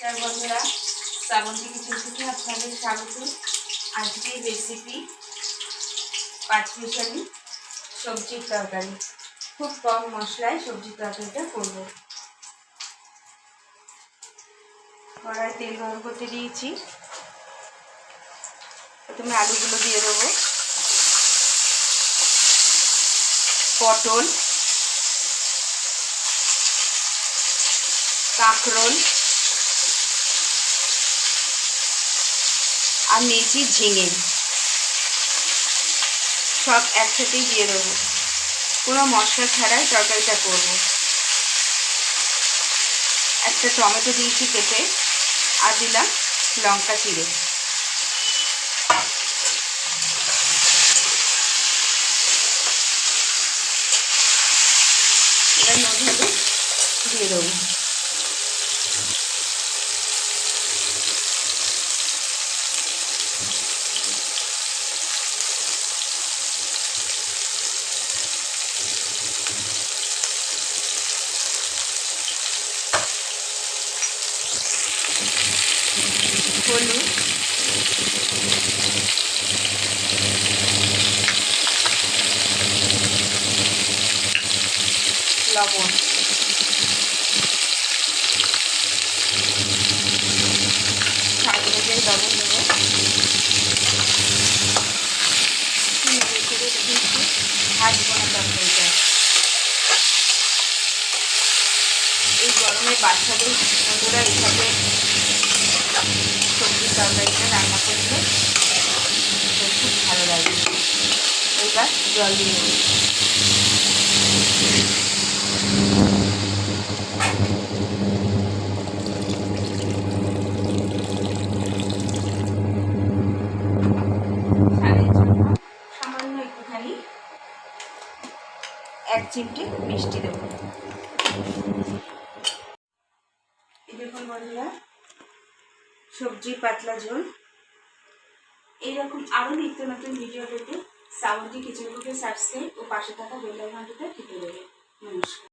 বন্ধুরা, শ্রাবন্তী কিচেন থেকে আপনাদের স্বাগত। আজকের রেসিপি পাঁচমিশালি সবজির তরকারি। খুব কম মশলায় সবজির তরকারিটা করব। কড়াই তেল গরম করতে দিয়েছি। প্রথমে আলুগুলো দিয়ে দেবো, পটল, কাঁকরোল আর নিয়েছি ঝিঙে, সব একসাথেই দিয়ে দেবো। কোনো মশলা ছাড়াই তরকারিটা করব। একটা টমেটো দিয়েছি কেটে, আর দিলাম লঙ্কা চিড়ে। এবার নুন হলুদ দিয়ে দেবো। হলুদ, লবণ, স্বাদ অনুযায়ী লবণ দেবো। ভাজবো না তরকারিটা। এই গরমে বাচ্চাদের বন্ধুরা এইভাবে সবজির তরকারিটা রান্না করলে খুব ভালো লাগে। এবার জল দিয়ে দেবো। স্বাদের জন্য সামান্য একটুখানি 1 চিমটি মিষ্টি দেবো। এই দেখুন বন্ধুরা, সবজি পাতলা ঝোল। এইরকম আরও নিত্য নতুন ভিডিও পেতে শ্রাবন্তী কিচেন কুকে সাবস্ক্রাইব ও পাশে থাকা বেল আইকনটিতে টিপে দেবেন। নমস্কার।